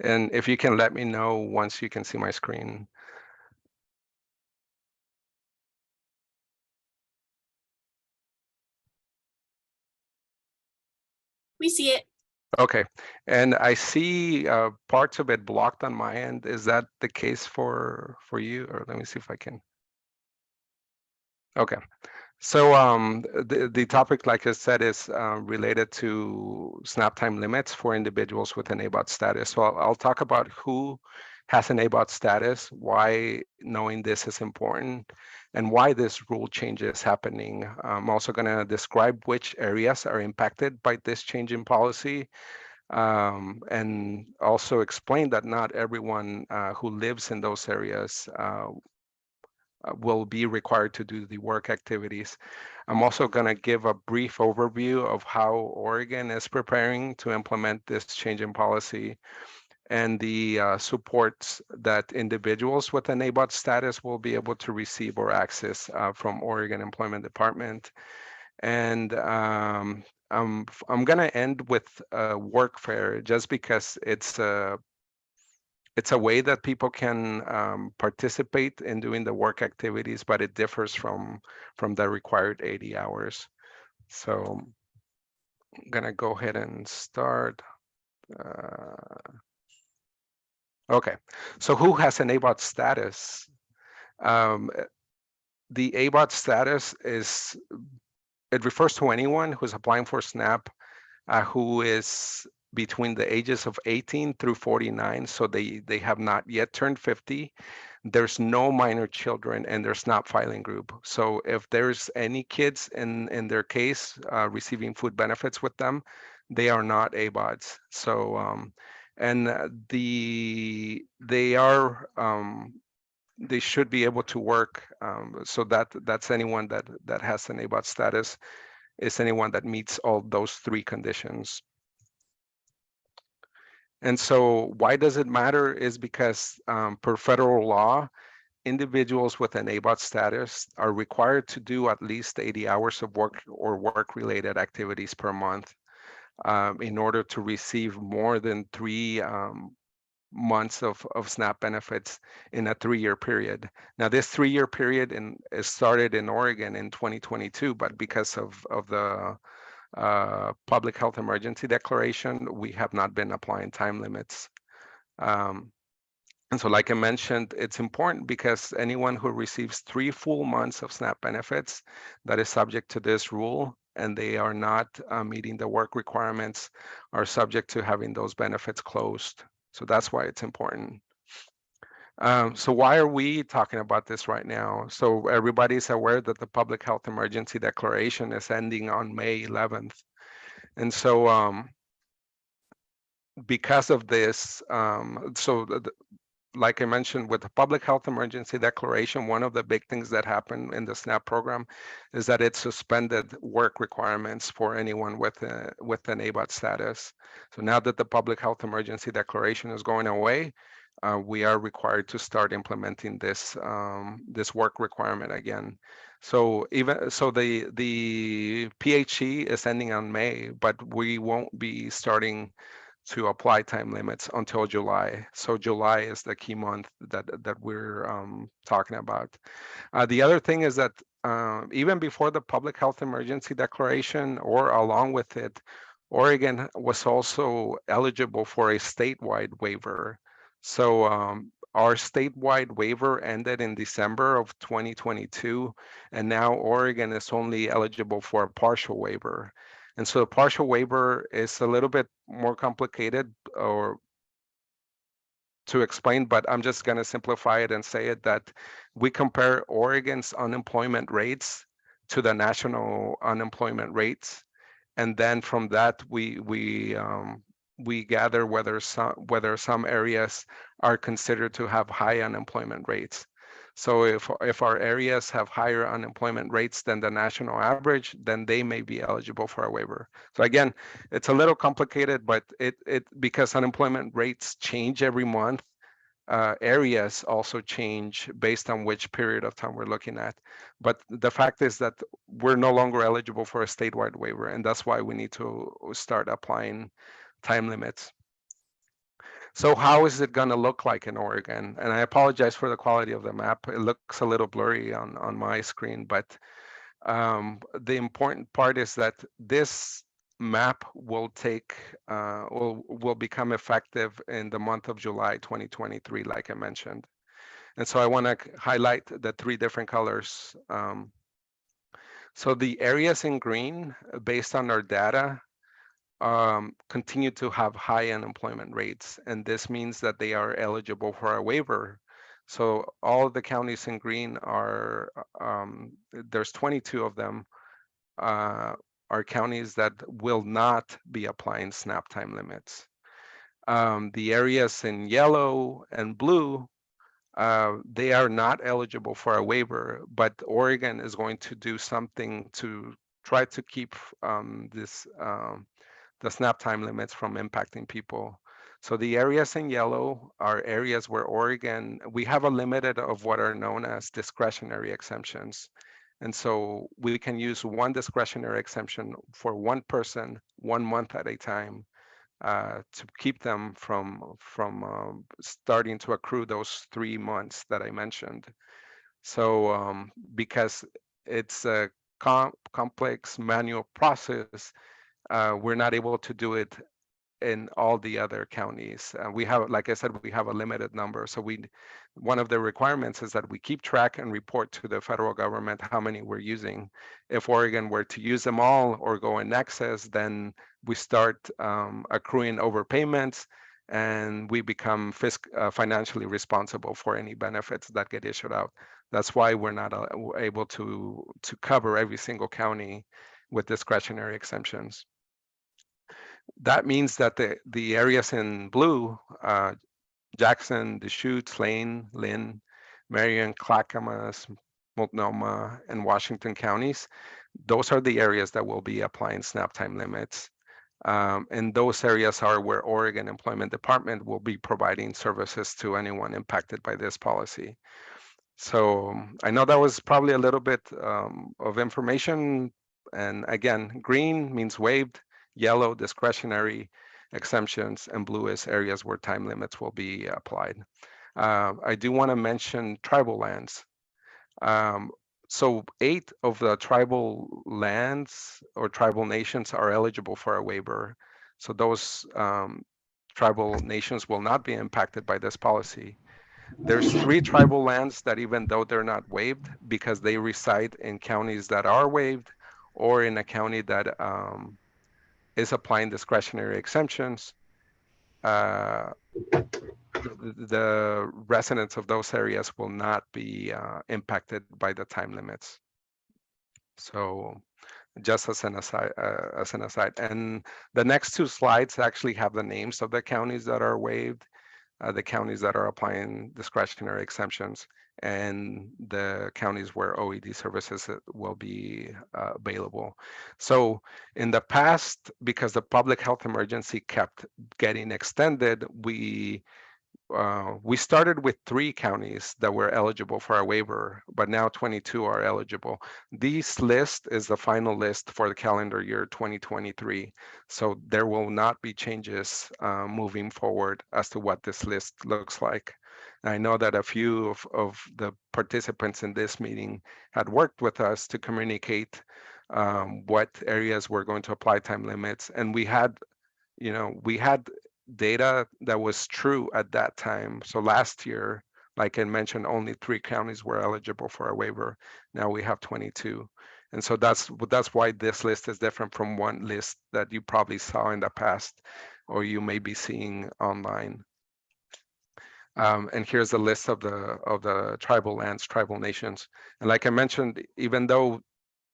And if you can let me know once you can see my screen. We see it. Okay, and I see parts of it blocked on my end. Is that the case for you? Or let me see if I can. Okay. So the topic, like I said, is related to SNAP time limits for individuals with an ABOT status. So I'll talk about who has an ABOT status, why knowing this is important, and why this rule change is happening. I'm also going to describe which areas are impacted by this change in policy, and also explain that not everyone who lives in those areas will be required to do the work activities. I'm also going to give a brief overview of how Oregon is preparing to implement this change in policy and the supports that individuals with an ABOT status will be able to receive or access from Oregon Employment Department. And I'm going to end with workfare just because it's a way that people can participate in doing the work activities, but it differs from the required 80 hours. So I'm gonna go ahead and start. Okay, so who has an ABOT status? The ABOT status it refers to anyone who's applying for SNAP who is between the ages of 18 through 49, so they have not yet turned 50. There's no minor children and there's not filing group. So if there's any kids in their case receiving food benefits with them, they are not ABOTs. So and they should be able to work. So that's anyone that has an ABOT status is anyone that meets all those three conditions. And so why does it matter is because per federal law, individuals with an ABOT status are required to do at least 80 hours of work or work-related activities per month in order to receive more than 3 months of SNAP benefits in a 3-year period. Now, this 3-year period is started in Oregon in 2022, but because of the public health emergency declaration, we have not been applying time limits. And so like I mentioned, it's important because anyone who receives 3 full months of SNAP benefits that is subject to this rule and they are not meeting the work requirements are subject to having those benefits closed. So that's why it's important. So why are we talking about this right now? So everybody's aware that the public health emergency declaration is ending on May 11th. And so because of this, like I mentioned, with the public health emergency declaration, one of the big things that happened in the SNAP program is that it suspended work requirements for anyone with an ABOT status. So now that the public health emergency declaration is going away, we are required to start implementing this work requirement again. So the PHE is ending on May, but we won't be starting to apply time limits until July. So July is the key month that we're talking about. The other thing is that even before the public health emergency declaration or along with it, Oregon was also eligible for a statewide waiver. So our statewide waiver ended in December of 2022, and now Oregon is only eligible for a partial waiver. And so the partial waiver is a little bit more complicated or to explain, but I'm just going to simplify it and say it that we compare Oregon's unemployment rates to the national unemployment rates, and then from that we gather whether some areas are considered to have high unemployment rates. So if our areas have higher unemployment rates than the national average, then they may be eligible for a waiver. So again, it's a little complicated, but it because unemployment rates change every month, areas also change based on which period of time we're looking at. But the fact is that we're no longer eligible for a statewide waiver, and that's why we need to start applying time limits. So how is it going to look like in Oregon? And I apologize for the quality of the map. It looks a little blurry on my screen, but the important part is that this map will will become effective in the month of July 2023, like I mentioned. And so I want to highlight the three different colors. So the areas in green, based on our data, continue to have high unemployment rates, and this means that they are eligible for a waiver. So all of the counties in green are, there's 22 of them, are counties that will not be applying SNAP time limits. The areas in yellow and blue, they are not eligible for a waiver, but Oregon is going to do something to try to keep the SNAP time limits from impacting people. So the areas in yellow are areas where Oregon, we have a limited of what are known as discretionary exemptions. And so we can use one discretionary exemption for one person, 1 month at a time, to keep them from starting to accrue those 3 months that I mentioned. So because it's a complex manual process, we're not able to do it in all the other counties. We have, like I said, we have a limited number. So one of the requirements is that we keep track and report to the federal government how many we're using. If Oregon were to use them all or go in excess, then we start accruing overpayments, and we become financially responsible for any benefits that get issued out. That's why we're not able to cover every single county with discretionary exemptions. That means that the areas in blue, Jackson, Deschutes, Lane, Lynn, Marion, Clackamas, Multnomah, and Washington counties, those are the areas that will be applying SNAP time limits. And those areas are where Oregon Employment Department will be providing services to anyone impacted by this policy. So I know that was probably a little bit of information. And again, green means waived, yellow discretionary exemptions, and blue is areas where time limits will be applied. I do want to mention tribal lands. So 8 of the tribal lands or tribal nations are eligible for a waiver. So those tribal nations will not be impacted by this policy. There's 3 tribal lands that, even though they're not waived, because they reside in counties that are waived or in a county that is applying discretionary exemptions, the residents of those areas will not be impacted by the time limits. So just as an aside, and the next 2 slides actually have the names of the counties that are waived, the counties that are applying discretionary exemptions, and the counties where OED services will be available. So in the past, because the public health emergency kept getting extended, we started with 3 counties that were eligible for a waiver, but now 22 are eligible. This list is the final list for the calendar year 2023. So there will not be changes moving forward as to what this list looks like. I know that a few of the participants in this meeting had worked with us to communicate what areas were going to apply time limits. And we had data that was true at that time. So last year, like I mentioned, only 3 counties were eligible for a waiver. Now we have 22. And so that's why this list is different from one list that you probably saw in the past, or you may be seeing online. And here's a list of the tribal lands, tribal nations. And like I mentioned, even though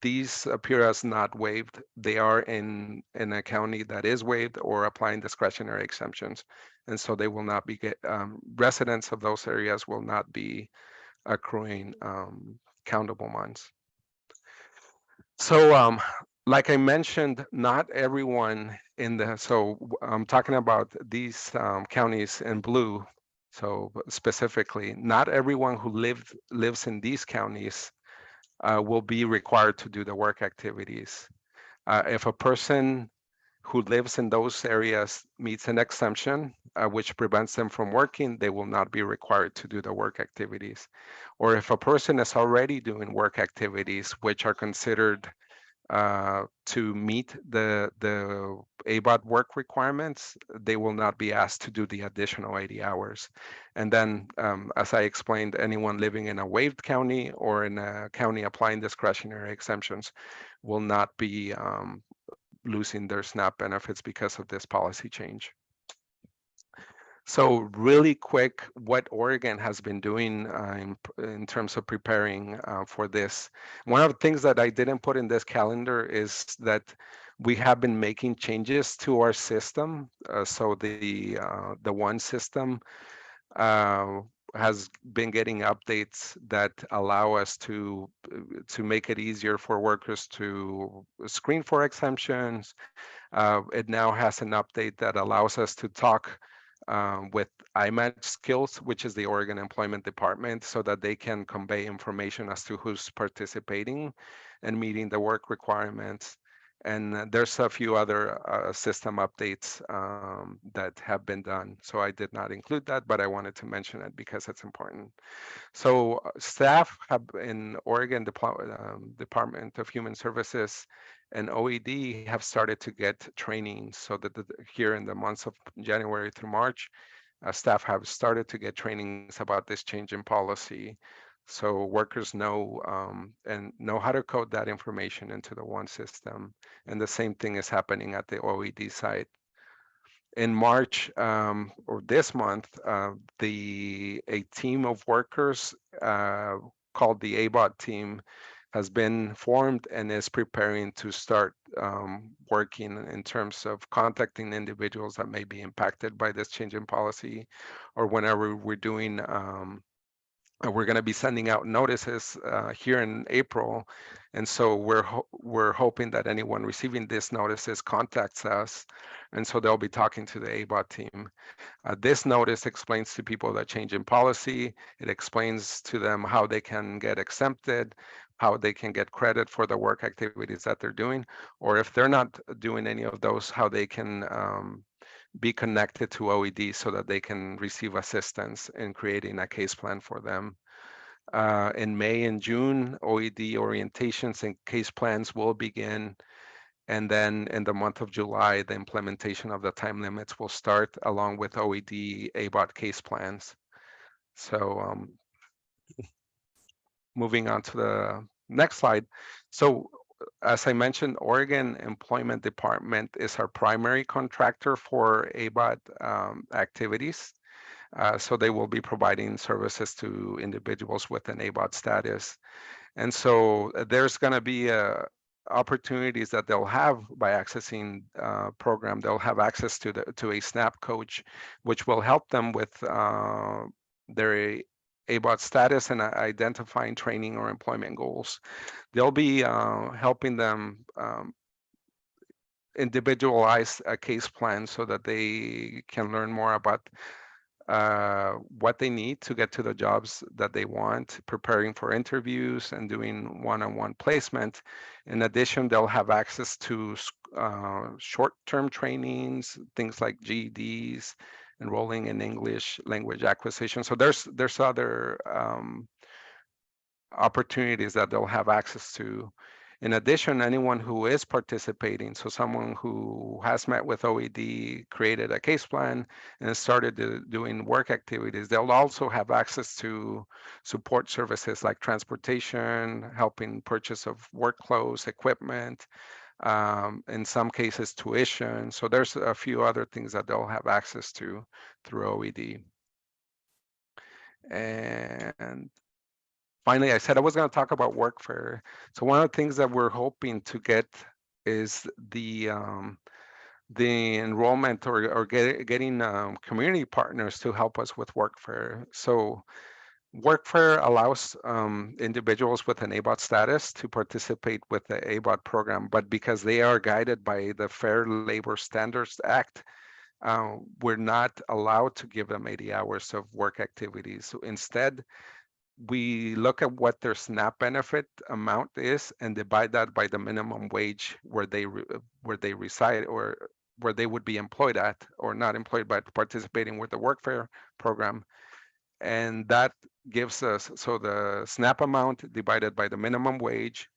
these appear as not waived, they are in a county that is waived or applying discretionary exemptions. And so they will not be residents of those areas will not be accruing countable months. So like I mentioned, not everyone so I'm talking about these counties in blue. So specifically, not everyone who lives in these counties will be required to do the work activities. If a person who lives in those areas meets an exemption, which prevents them from working, they will not be required to do the work activities. Or if a person is already doing work activities, which are considered to meet the ABOT work requirements, they will not be asked to do the additional 80 hours. And then, as I explained, anyone living in a waived county or in a county applying discretionary exemptions will not be losing their SNAP benefits because of this policy change. So really quick, what Oregon has been doing in terms of preparing for this. One of the things that I didn't put in this calendar is that we have been making changes to our system. So the one system has been getting updates that allow us to make it easier for workers to screen for exemptions. It now has an update that allows us to talk with iMatch Skills, which is the Oregon Employment Department, so that they can convey information as to who's participating and meeting the work requirements. And there's a few other system updates that have been done. So I did not include that, but I wanted to mention it because it's important. So staff have in Oregon Department of Human Services and OED have started to get training so that here in the months of January through March, staff have started to get trainings about this change in policy. So workers know and know how to code that information into the one system. And the same thing is happening at the OED side. In March or this month, a team of workers called the ABOT team has been formed and is preparing to start working in terms of contacting individuals that may be impacted by this change in policy, or whenever we're doing we're going to be sending out notices here in April, and so we're hoping that anyone receiving these notices contacts us, and so they'll be talking to the ABOT team. This notice explains to people that change in policy. It explains to them how they can get exempted, how they can get credit for the work activities that they're doing, or if they're not doing any of those, how they can be connected to OED so that they can receive assistance in creating a case plan for them. In May and June, OED orientations and case plans will begin. And then in the month of July, the implementation of the time limits will start along with OED ABOT case plans. So moving on to the next slide. So as I mentioned, Oregon Employment Department is our primary contractor for ABOT activities. So they will be providing services to individuals with an ABOT status. And so there's going to be opportunities that they'll have by accessing program. They'll have access to a SNAP coach, which will help them with their ABOT status and identifying training or employment goals. They'll be helping them individualize a case plan so that they can learn more about what they need to get to the jobs that they want, preparing for interviews and doing one-on-one placement. In addition, they'll have access to short-term trainings, things like GEDs, enrolling in English language acquisition. So there's other opportunities that they'll have access to. In addition, anyone who is participating, so someone who has met with OED, created a case plan, and started doing work activities, they'll also have access to support services like transportation, helping purchase of work clothes, equipment, in some cases tuition. So there's a few other things that they'll have access to through OED. And finally, I said I was going to talk about workfare. So one of the things that we're hoping to get is the enrollment or getting community partners to help us with workfare. So workfare allows individuals with an ABOT status to participate with the ABOT program, but because they are guided by the Fair Labor Standards Act, we're not allowed to give them 80 hours of work activities. So instead, we look at what their SNAP benefit amount is and divide that by the minimum wage where they reside, or where they would be employed at, or not employed but participating with the workfare program. And that gives us, so the SNAP amount divided by the minimum wage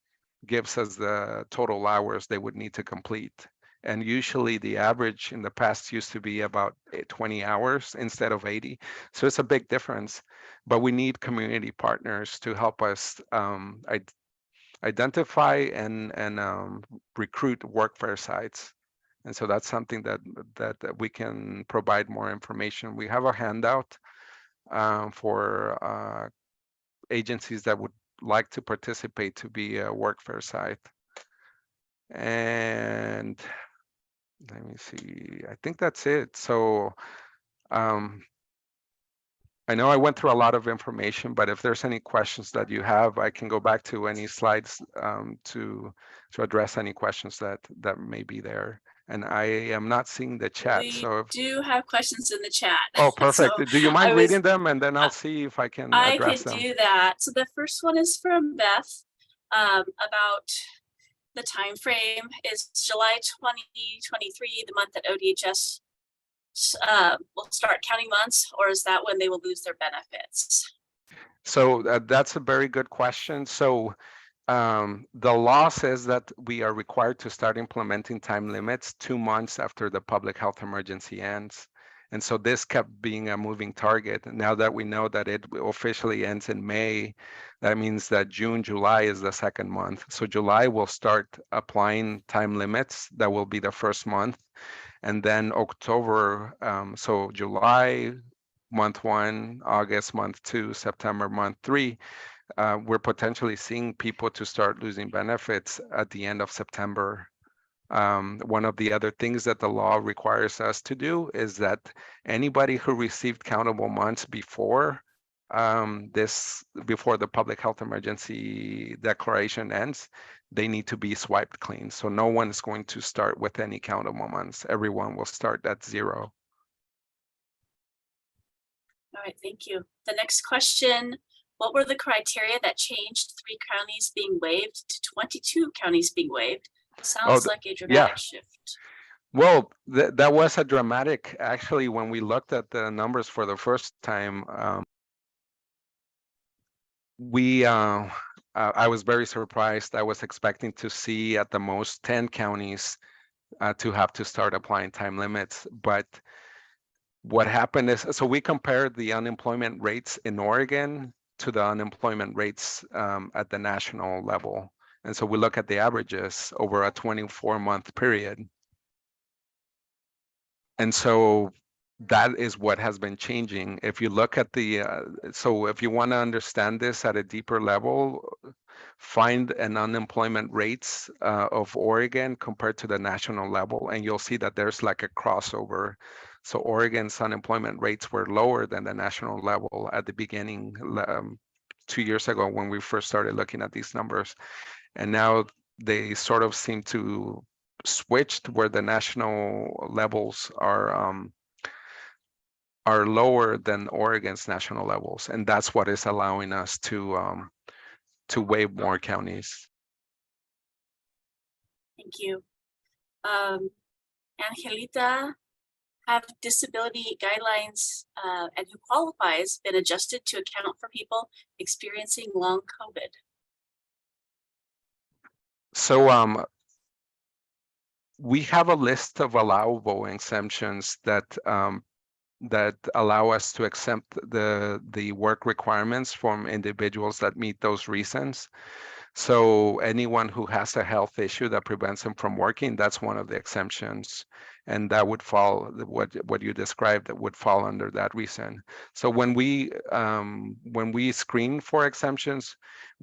gives us the total hours they would need to complete. And usually the average in the past used to be about 20 hours instead of 80. So it's a big difference, but we need community partners to help us identify and recruit workfare sites. And so that's something that we can provide more information. We have a handout for agencies that would like to participate to be a workfare site. And let me see, I think that's it. So I know I went through a lot of information, but if there's any questions that you have, I can go back to any slides to address any questions that may be there. And I am not seeing the chat. We so do have questions in the chat. Oh, perfect. So do you mind reading them, and then I'll see if I can address them? I can do that. So the first one is from Beth about the time frame. Is July 2023 the month that ODHS will start counting months, or is that when they will lose their benefits? So that's a very good question. So the law says that we are required to start implementing time limits 2 months after the public health emergency ends. And so this kept being a moving target. Now that we know that it officially ends in May, that means that June, July is the second month. So July will start applying time limits. That will be the first month. And then October, so July, month 1, August, month 2, September, month 3, we're potentially seeing people to start losing benefits at the end of September. One of the other things that the law requires us to do is that anybody who received countable months before before the public health emergency declaration ends, they need to be swiped clean. So no one is going to start with any countable months. Everyone will start at 0. All right, thank you. The next question, what were the criteria that changed 3 counties being waived to 22 counties being waived? Sounds like a dramatic shift. Well, that was a dramatic, actually, when we looked at the numbers for the first time. I was very surprised. I was expecting to see at the most 10 counties to have to start applying time limits. But what happened is, so we compared the unemployment rates in Oregon to the unemployment rates at the national level. And so we look at the averages over a 24-month period. And so that is what has been changing. If you look at the, so if you want to understand this at a deeper level, find an unemployment rates of Oregon compared to the national level, and you'll see that there's like a crossover. So Oregon's unemployment rates were lower than the national level at the beginning 2 years ago when we first started looking at these numbers. And now they sort of seem to switched where the national levels are lower than Oregon's national levels, and that's what is allowing us to waive more counties. Thank you. Angelita, have disability guidelines and who qualifies been adjusted to account for people experiencing long COVID? So we have a list of allowable exemptions that allow us to exempt the work requirements from individuals that meet those reasons. So anyone who has a health issue that prevents them from working, that's one of the exemptions. And that would fall, what you described, that would fall under that reason. So when we screen for exemptions,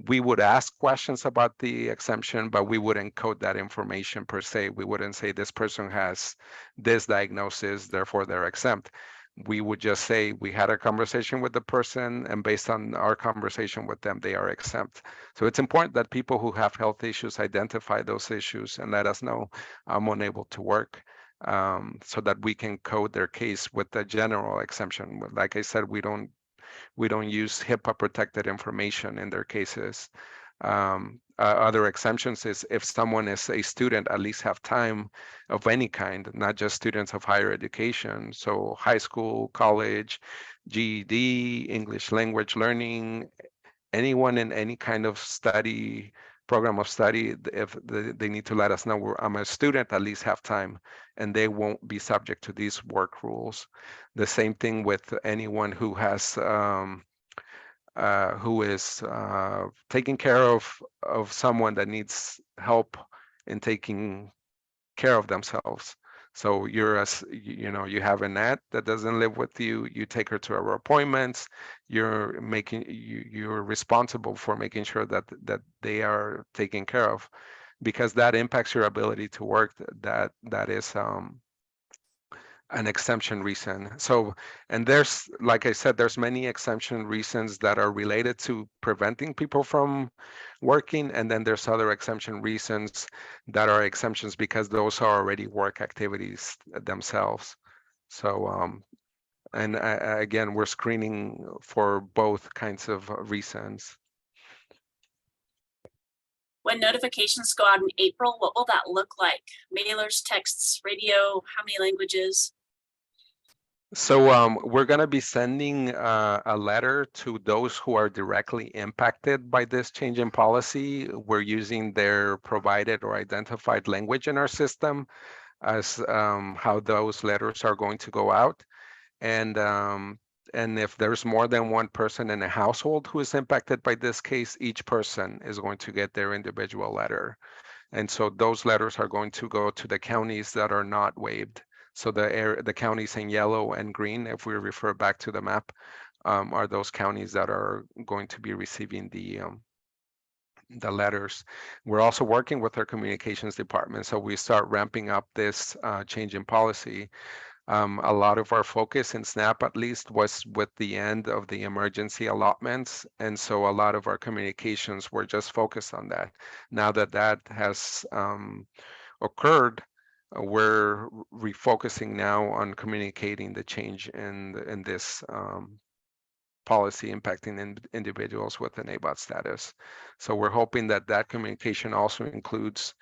we would ask questions about the exemption, but we wouldn't code that information per se. We wouldn't say this person has this diagnosis, therefore they're exempt. We would just say we had a conversation with the person, and based on our conversation with them, they are exempt. So it's important that people who have health issues identify those issues and let us know, I'm unable to work, so that we can code their case with the general exemption. Like I said, we don't we don't use HIPAA protected information in their cases. Other exemptions is if someone is a student, at least have time of any kind, not just students of higher education. So high school, college, GED, English language learning, anyone in any kind of study, program of study, if they need to let us know I'm a student, at least have time, and they won't be subject to these work rules. The same thing with anyone who has who is taking care of someone that needs help in taking care of themselves. So you have an aunt that doesn't live with you. You take her to her appointments. You're responsible for making sure that they are taken care of, because that impacts your ability to work. That is an exemption reason. So, and there's, like I said, there's many exemption reasons that are related to preventing people from working. And then there's other exemption reasons that are exemptions because those are already work activities themselves. So, and again, we're screening for both kinds of reasons. When notifications go out in April, what will that look like? Mailers, texts, radio, how many languages? So we're going to be sending a letter to those who are directly impacted by this change in policy. We're using their provided or identified language in our system as how those letters are going to go out. And if there's more than one person in a household who is impacted by this case, each person is going to get their individual letter. And so those letters are going to go to the counties that are not waived. So the counties in yellow and green, if we refer back to the map, are those counties that are going to be receiving the letters. We're also working with our communications department. So we start ramping up this change in policy. A lot of our focus in SNAP, at least, was with the end of the emergency allotments. And so a lot of our communications were just focused on that. Now that that has occurred, we're refocusing now on communicating the change in this policy impacting individuals with an ABOT status. So we're hoping that that communication also includes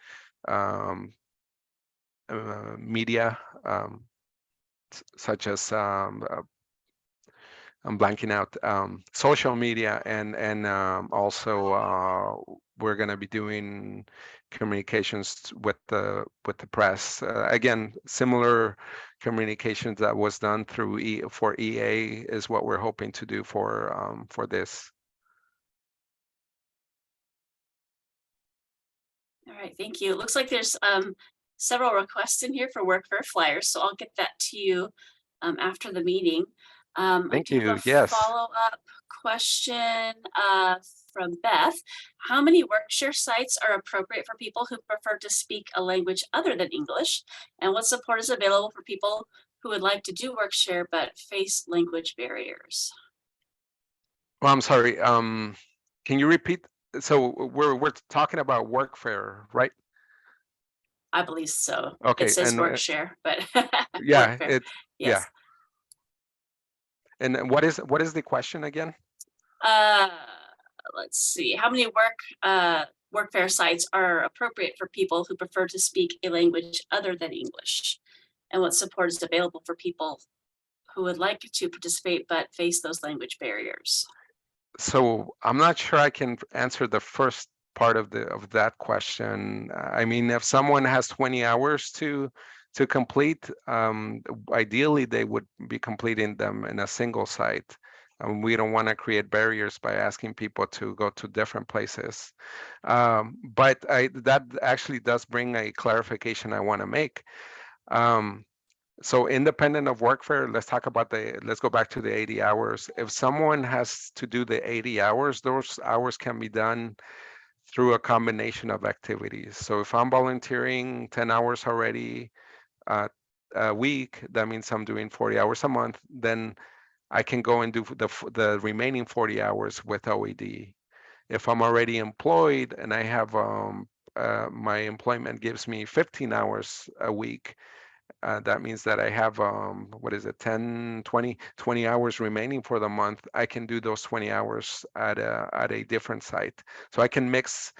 media, such as I'm blanking out, social media, and also we're going to be doing communications with the press. Again, similar communications that was done through for EA is what we're hoping to do for this. All right, thank you. It looks like there's several requests in here for workfare flyers, so I'll get that to you after the meeting. Thank I do you. have a Yes. follow-up question from Beth. How many Workshare sites are appropriate for people who prefer to speak a language other than English? And what support is available for people who would like to do Workshare but face language barriers? Well, I'm sorry. Can you repeat? So we're talking about Workfare, right? I believe so. Okay, It says and Workshare, but yeah, Workfare. Yes. yeah. And what is the question again? Let's see. How many Workfare sites are appropriate for people who prefer to speak a language other than English? And what support is available for people who would like to participate but face those language barriers? So I'm not sure I can answer the first part of that question. I mean, if someone has 20 hours to complete, ideally they would be completing them in a single site. And we don't want to create barriers by asking people to go to different places. But that actually does bring a clarification I want to make. So independent of Workfare, let's go back to the 80 hours. If someone has to do the 80 hours, those hours can be done through a combination of activities. So if I'm volunteering 10 hours already a week, that means I'm doing 40 hours a month, then I can go and do the remaining 40 hours with OED. If I'm already employed and I have my employment gives me 15 hours a week, That means that I have, what is it, 10, 20 hours remaining for the month. I can do those 20 hours at a different site. So I can mix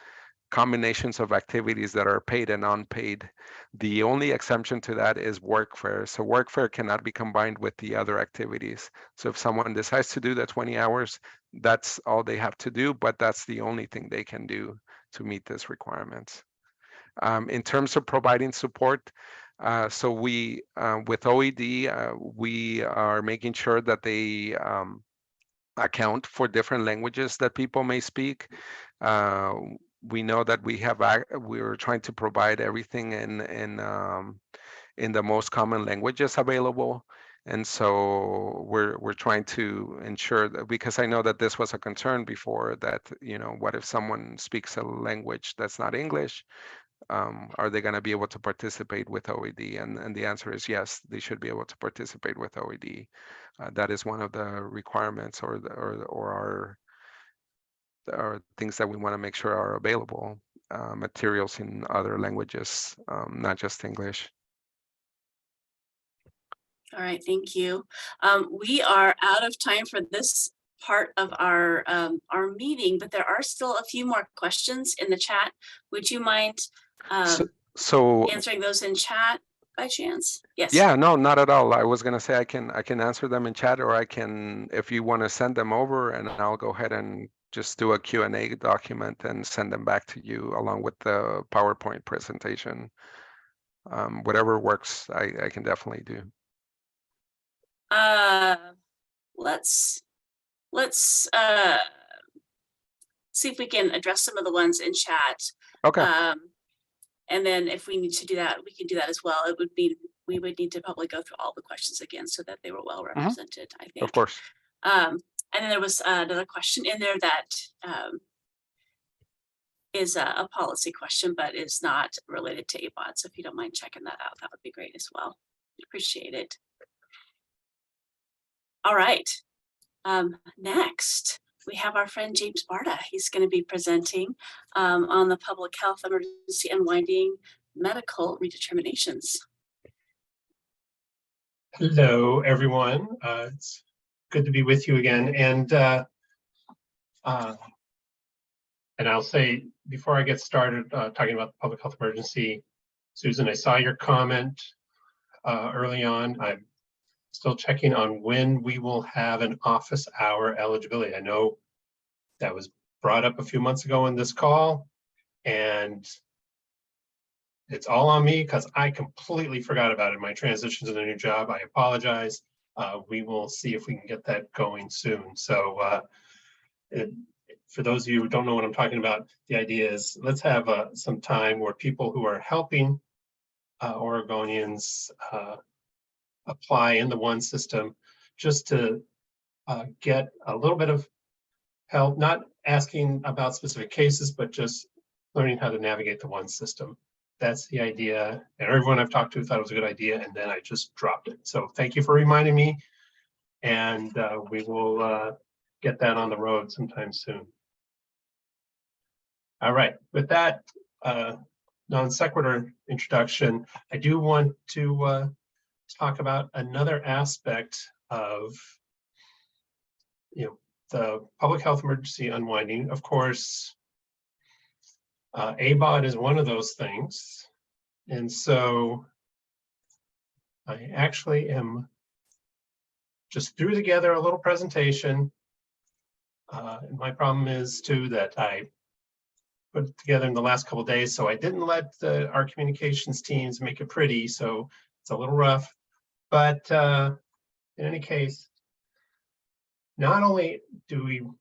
combinations of activities that are paid and unpaid. The only exemption to that is workfare. So workfare cannot be combined with the other activities. So if someone decides to do the 20 hours, that's all they have to do, but that's the only thing they can do to meet these requirements. In terms of providing support, so we, with OED, we are making sure that they account for different languages that people may speak. We know that we're trying to provide everything in the most common languages available. And so we're trying to ensure that, because I know that this was a concern before, that, what if someone speaks a language that's not English? Are they going to be able to participate with OED? And the answer is yes, they should be able to participate with OED. That is one of the requirements, or things that we want to make sure are available, materials in other languages, not just English. All right, thank you. We are out of time for this part of our meeting, but there are still a few more questions in the chat. Would you mind So answering those in chat by chance? Yes. Yeah, no, not at all. I was gonna say I can answer them in chat, or I can, if you want to send them over, and I'll go ahead and just do a Q&A document and send them back to you along with the PowerPoint presentation. Whatever works, I can definitely do. Let's see if we can address some of the ones in chat. Okay. And then if we need to do that, we can do that as well. We would need to probably go through all the questions again so that they were well represented, I think. Of course. And then there was another question in there that is a policy question, but is not related to ABOT. So if you don't mind checking that out, that would be great as well. Appreciate it. All right. Next, we have our friend James Barta. He's going to be presenting on the public health emergency unwinding medical redeterminations. Hello, everyone. It's good to be with you again. And I'll say, before I get started talking about the public health emergency, Susan, I saw your comment early on. I'm still checking on when we will have an office hour eligibility. I know that was brought up a few months ago in this call, and it's all on me because I completely forgot about it in my transition to the new job. I apologize. We will see if we can get that going soon. So for those of you who don't know what I'm talking about, the idea is let's have some time where people who are helping Oregonians apply in the one system, just to get a little bit of help, not asking about specific cases, but just learning how to navigate the one system. That's the idea. And everyone I've talked to thought it was a good idea, and then I just dropped it. So thank you for reminding me, and we will get that on the road sometime soon. All right, with that non sequitur introduction, I do want to talk about another aspect of the public health emergency unwinding. Of course, ABOT is one of those things. And so I actually just threw together a little presentation. And my problem is too that I put it together in the last couple of days, so I didn't let our communications teams make it pretty, so it's a little rough. But in any case, not only do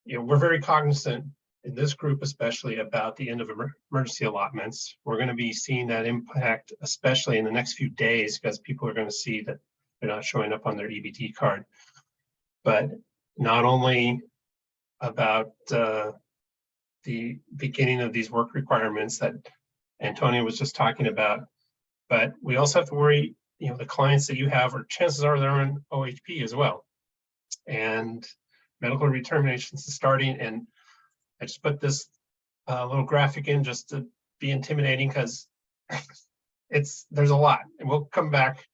we're very cognizant in this group, especially about the end of emergency allotments. We're going to be seeing that impact, especially in the next few days, because people are going to see that they're not showing up on their EBT card. But not only about the beginning of these work requirements that Antonio was just talking about, but we also have to worry, the clients that you have, or chances are they're in OHP as well. And medical redeterminations is starting, and I just put this little graphic in just to be intimidating, because there's a lot, and we'll come back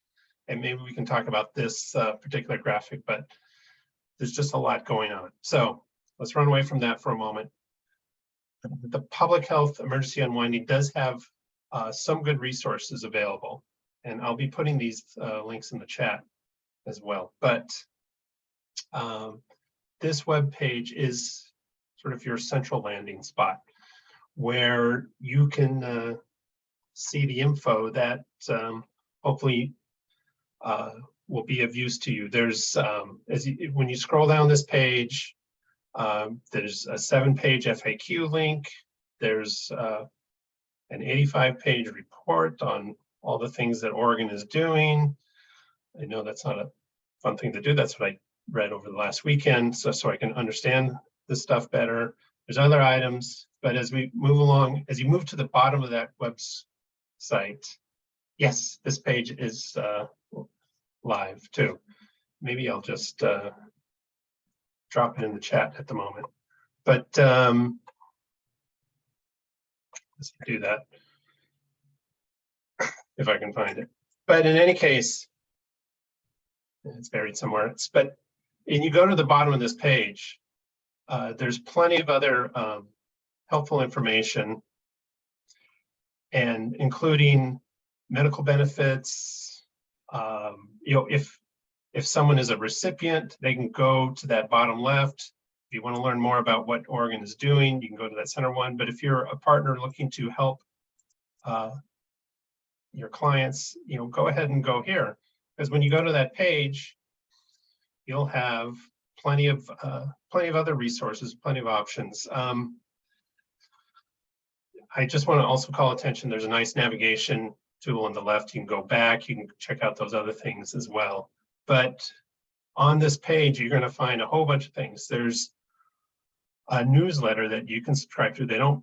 and maybe we can talk about this particular graphic, but there's just a lot going on. So let's run away from that for a moment. The public health emergency unwinding does have some good resources available, and I'll be putting these links in the chat as well. But this web page is sort of your central landing spot where you can see the info that hopefully will be of use to you. There's when you scroll down this page, there's a 7-page FAQ link. There's an 85-page report on all the things that Oregon is doing. I know that's not a fun thing to do. That's what I read over the last weekend, so I can understand this stuff better. There's other items, but as we move along, as you move to the bottom of that website, yes, this page is live too. Maybe I'll just drop it in the chat at the moment, but let's do that if I can find it. But in any case, it's buried somewhere. But when you go to the bottom of this page, there's plenty of other helpful information, and including medical benefits. You know, if someone is a recipient, they can go to that bottom left. If you want to learn more about what Oregon is doing, you can go to that center one. But if you're a partner looking to help your clients, you know, go ahead and go here, because when you go to that page, you'll have plenty of other resources, plenty of options. I just want to also call attention, there's a nice navigation tool on the left. You can go back, you can check out those other things as well. But on this page, you're going to find a whole bunch of things. There's a newsletter that you can subscribe to. They're not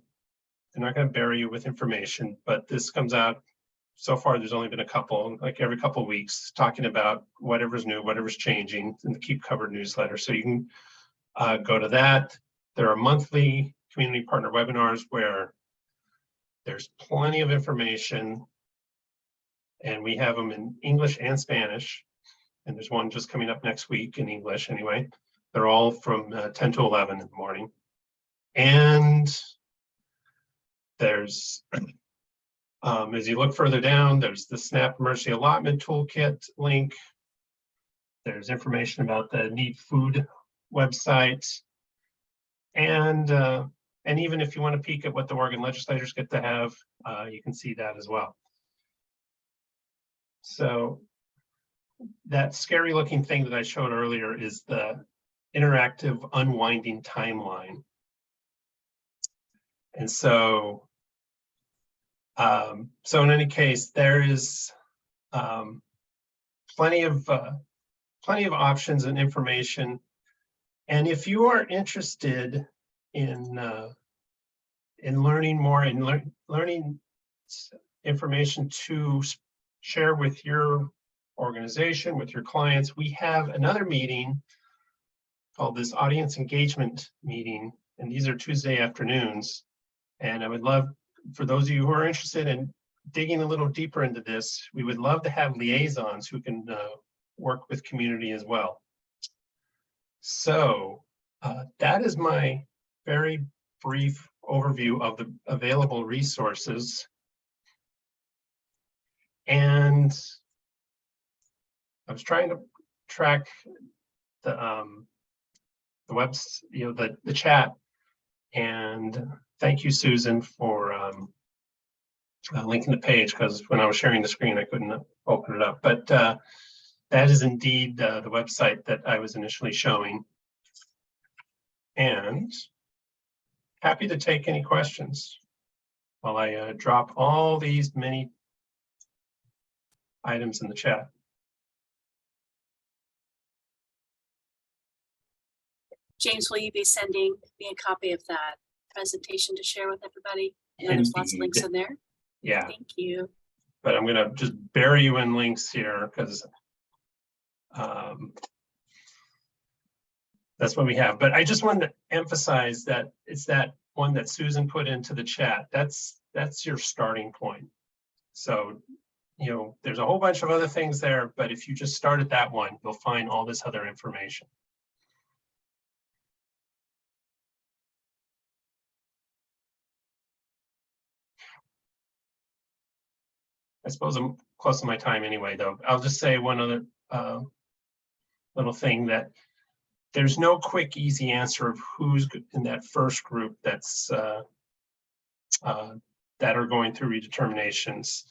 going to bury you with information, but this comes out. So far, there's only been a couple, like every couple of weeks, talking about whatever's new, whatever's changing in the Keep Covered newsletter. So you can go to that. There are monthly community partner webinars where there's plenty of information, and we have them in English and Spanish. And there's one just coming up next week in English anyway. They're all from 10 to 11 in the morning. And there's, as you look further down, there's the SNAP Emergency Allotment Toolkit link. There's information about the Need Food website. And even if you want to peek at what the Oregon legislators get to have, you can see that as well. So that scary looking thing that I showed earlier is the interactive unwinding timeline. And so, in any case, there is plenty of options and information. And if you are interested in learning more and learning information to share with your organization, with your clients, we have another meeting called this audience engagement meeting, and these are Tuesday afternoons. And I would love, for those of you who are interested in digging a little deeper into this, we would love to have liaisons who can work with community as well. So that is my very brief overview of the available resources. And I was trying to track the webs, you know, the chat, and thank you, Susan, for linking the page, because when I was sharing the screen, I couldn't open it up. But that is indeed the website that I was initially showing. And happy to take any questions while I drop all these many items in the chat. James, will you be sending me a copy of that presentation to share with everybody? There's lots of links in there. Yeah. Thank you. But I'm going to just bury you in links here, because that's what we have. But I just wanted to emphasize that it's that one that Susan put into the chat. That's your starting point. So you know, there's a whole bunch of other things there, but if you just start at that one, you'll find all this other information. I suppose I'm close to my time anyway, though. I'll just say one other little thing, that there's no quick, easy answer of who's in that first group that's that are going through redeterminations.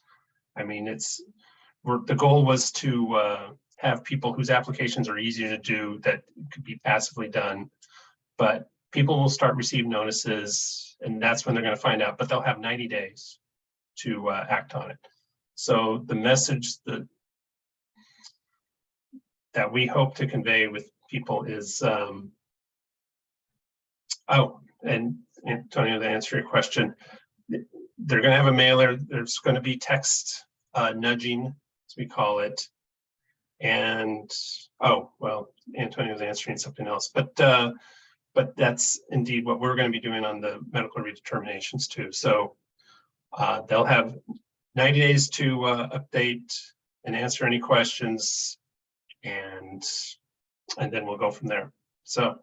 I mean, the goal was to have people whose applications are easier to do, that could be passively done, but people will start receiving notices, and that's when they're going to find out, but they'll have 90 days to act on it. So the message that we hope to convey with people is, oh, and Antonio, to answer your question, they're going to have a mailer. There's going to be text nudging, as we call it. And, oh, well, Antonio's answering something else, but that's indeed what we're going to be doing on the medical redeterminations too. So they'll have 90 days to update and answer any questions, and then we'll go from there. So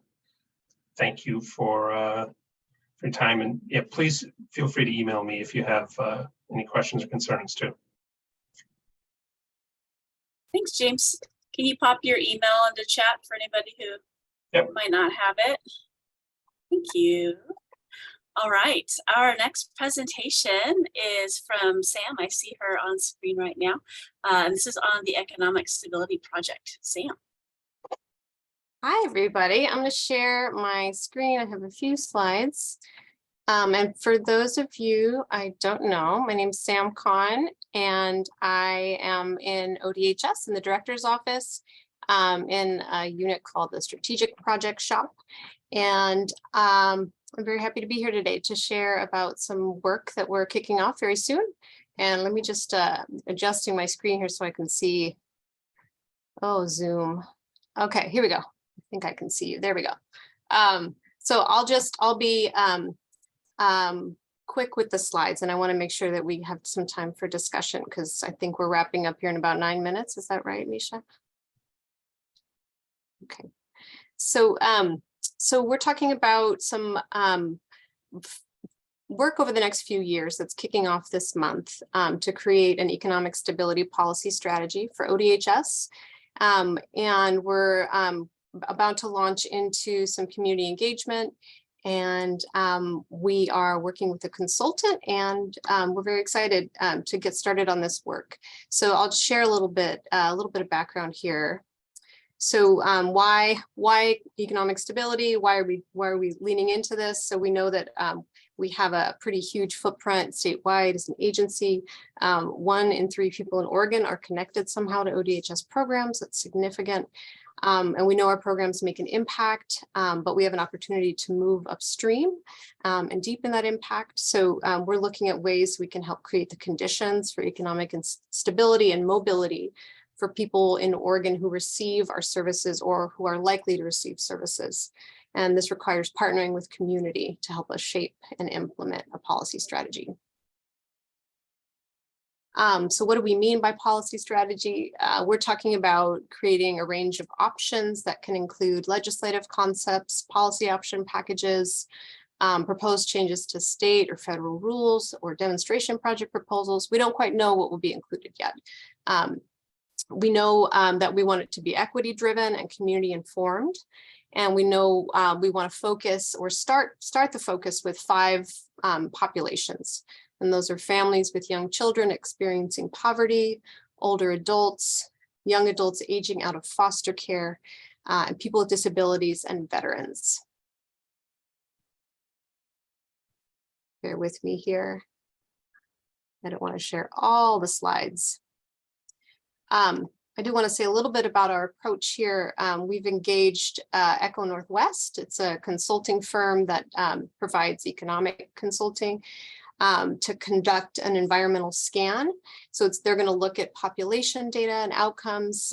thank you for your time, and yeah, please feel free to email me if you have any questions or concerns too. Thanks, James. Can you pop your email into chat for anybody who might not have it? Thank you. All right, our next presentation is from Sam. I see her on screen right now. And this is on the Economic Stability Project. Sam. Hi, everybody. I'm going to share my screen. I have a few slides. And for those of you I don't know, my name is Sam Kahn, and I am in ODHS in the director's office in a unit called the Strategic Project Shop. And I'm very happy to be here today to share about some work that we're kicking off very soon. And let me just adjusting my screen here so I can see. Oh, Zoom. Okay, here we go. I think I can see you. There we go. So I'll be quick with the slides, and I want to make sure that we have some time for discussion, because I think we're wrapping up here in about 9 minutes. Is that right, Misha? Okay. So so we're talking about some work over the next few years that's kicking off this month to create an economic stability policy strategy for ODHS. And we're about to launch into some community engagement, and we are working with a consultant, and we're very excited to get started on this work. So I'll share a little bit of background here. So why economic stability? Why are we leaning into this? So we know that we have a pretty huge footprint statewide as an agency. 1 in 3 people in Oregon are connected somehow to ODHS programs. That's significant. And we know our programs make an impact, but we have an opportunity to move upstream and deepen that impact. So we're looking at ways we can help create the conditions for economic stability and mobility for people in Oregon who receive our services or who are likely to receive services. And this requires partnering with community to help us shape and implement a policy strategy. So what do we mean by policy strategy? We're talking about creating a range of options that can include legislative concepts, policy option packages, proposed changes to state or federal rules, or demonstration project proposals. We don't quite know what will be included yet. We know that we want it to be equity driven and community informed. And we know we want to focus or start the focus with 5 populations. And those are families with young children experiencing poverty, older adults, young adults aging out of foster care, and people with disabilities and veterans. Bear with me here. I don't want to share all the slides. I do want to say a little bit about our approach here. We've engaged Echo Northwest. It's a consulting firm that provides economic consulting to conduct an environmental scan. So they're going to look at population data and outcomes,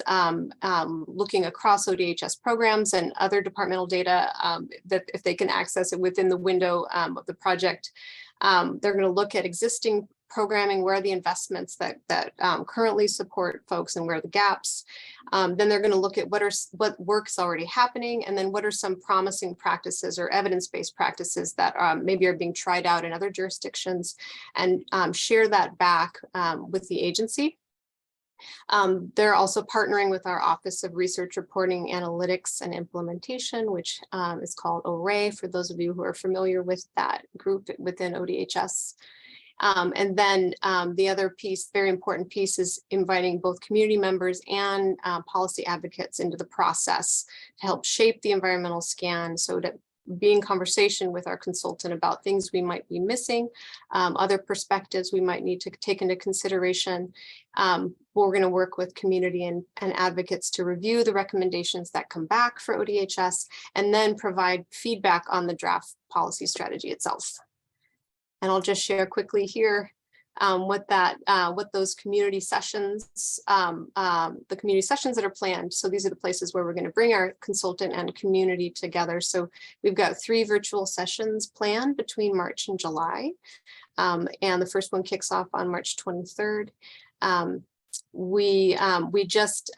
looking across ODHS programs and other departmental data that if they can access it within the window of the project. They're going to look at existing programming, where are the investments that currently support folks and where are the gaps. Then they're going to look at what work's already happening, and then what are some promising practices or evidence-based practices that maybe are being tried out in other jurisdictions, and share that back with the agency. They're also partnering with our Office of Research Reporting, Analytics, and Implementation, which is called ORAE, for those of you who are familiar with that group within ODHS. And then the other piece, very important piece, is inviting both community members and policy advocates into the process to help shape the environmental scan, so to be in conversation with our consultant about things we might be missing, other perspectives we might need to take into consideration. We're going to work with community and advocates to review the recommendations that come back for ODHS, and then provide feedback on the draft policy strategy itself. And I'll just share quickly here what those community sessions, the community sessions that are planned. So these are the places where we're going to bring our consultant and community together. So we've got 3 virtual sessions planned between March and July. And the first one kicks off on March 23rd. We just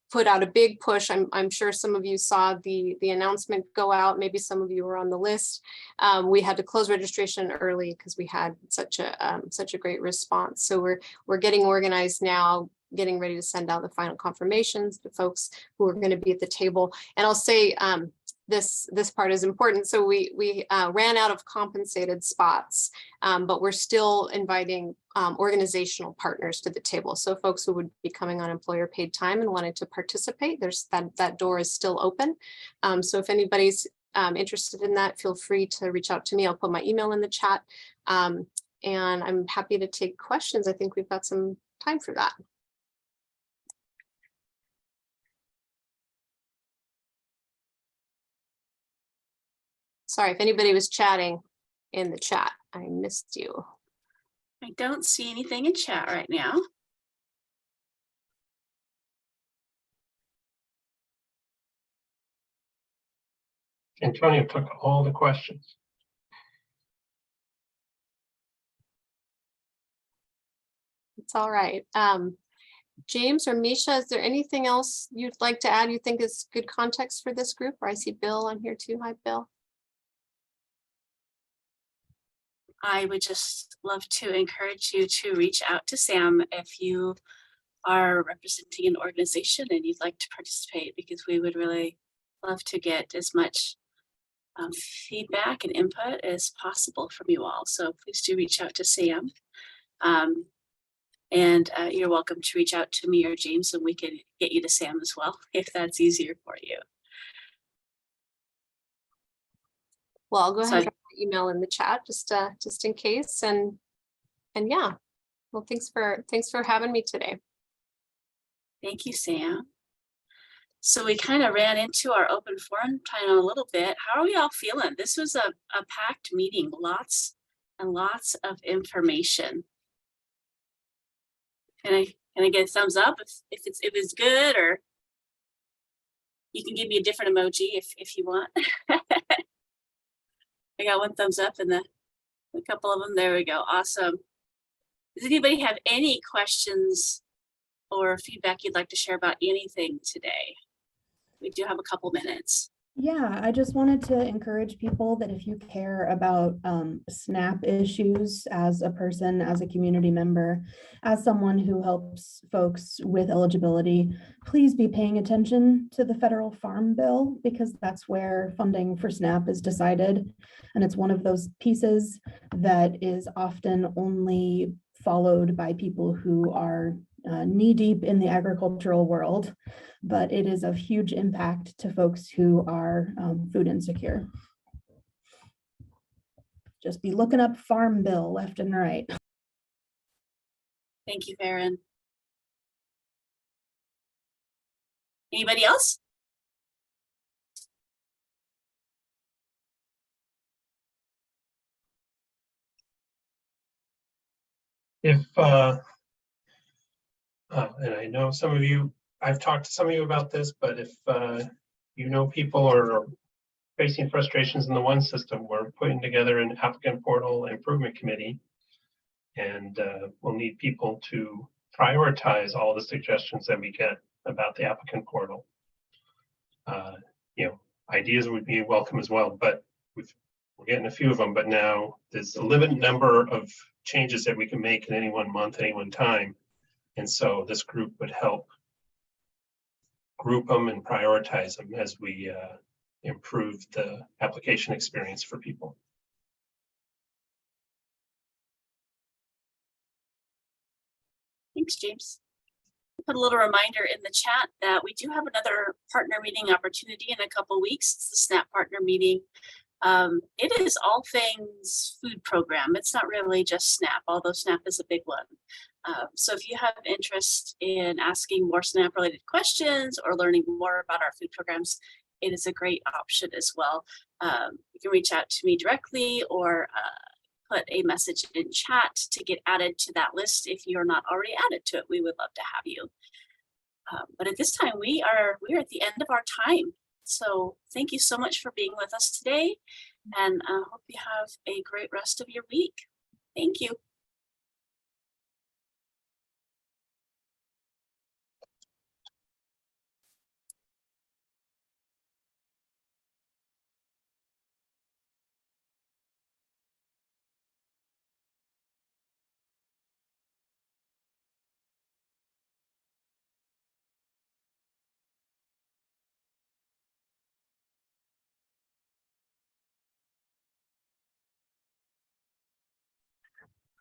put out a big push. I'm sure some of you saw the announcement go out. Maybe some of you were on the list. We had to close registration early because we had such a great response. So we're getting organized now, getting ready to send out the final confirmations to folks who are going to be at the table. And I'll say this part is important. So we ran out of compensated spots, but we're still inviting organizational partners to the table. So folks who would be coming on employer paid time and wanted to participate, there's that door is still open. So if anybody's interested in that, feel free to reach out to me. I'll put my email in the chat, and I'm happy to take questions. I think we've got some time for that. Sorry, if anybody was chatting in the chat, I missed you. I don't see anything in chat right now. Antonio took all the questions. It's all right. James or Misha, is there anything else you'd like to add you think is good context for this group? Or I see Bill on here too. Hi, Bill. I would just love to encourage you to reach out to Sam if you are representing an organization and you'd like to participate, because we would really love to get as much feedback and input as possible from you all. So please do reach out to Sam. And you're welcome to reach out to me or James, and we can get you to Sam as well, if that's easier for you. Well, I'll go ahead So and drop my email in the chat just in case. And yeah, well, thanks for having me today. thank you, Sam. So we kind of ran into our open forum time a little bit. How are we all feeling? This was a packed meeting, lots and lots of information. Can I get a thumbs up if it's good, or you can give me a different emoji if you want. I got one thumbs up and a couple of them. There we go. Awesome. Does anybody have any questions or feedback you'd like to share about anything today? We do have a couple minutes. Yeah, I just wanted to encourage people that if you care about SNAP issues as a person, as a community member, as someone who helps folks with eligibility, please be paying attention to the federal farm bill, because that's where funding for SNAP is decided. And it's one of those pieces that is often only followed by people who are knee deep in the agricultural world, but it is of huge impact to folks who are food insecure. Just be looking up Farm Bill left and right. Thank you, Farron. Anybody else? If and I know some of you, I've talked to some of you about this, but if you know people are facing frustrations in the one system, we're putting together an applicant portal improvement committee. And we'll need people to prioritize all the suggestions that we get about the applicant portal. Ideas would be welcome as well, but we're getting a few of them, but now there's a limited number of changes that we can make in any one month, any one time. And so this group would help group them and prioritize them as we improve the application experience for people. Thanks, James. Put a little reminder in the chat that we do have another partner meeting opportunity in a couple weeks. It's the SNAP partner meeting. It is all things food program. It's not really just SNAP, although SNAP is a big one. So if you have interest in asking more SNAP related questions or learning more about our food programs, it is a great option as well. You can reach out to me directly or put a message in chat to get added to that list if you're not already added to it. We would love to have you. But at this time, we are at the end of our time. So thank you so much for being with us today, and I hope you have a great rest of your week. Thank you.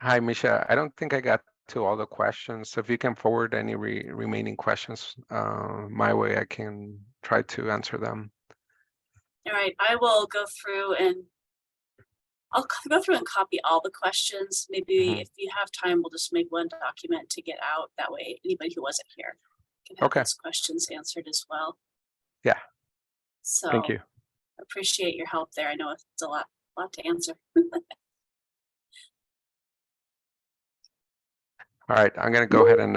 Hi, Misha. I don't think I got to all the questions. So if you can forward any remaining questions my way, I can try to answer them. All right, I will go through and I'll go through and copy all the questions. Maybe if you have time, we'll just make one document to get out. That way, anybody who wasn't here can have Okay. those questions answered as well. Yeah. So Thank you. Appreciate your help there. I know it's a lot to answer. All right, I'm gonna go ahead and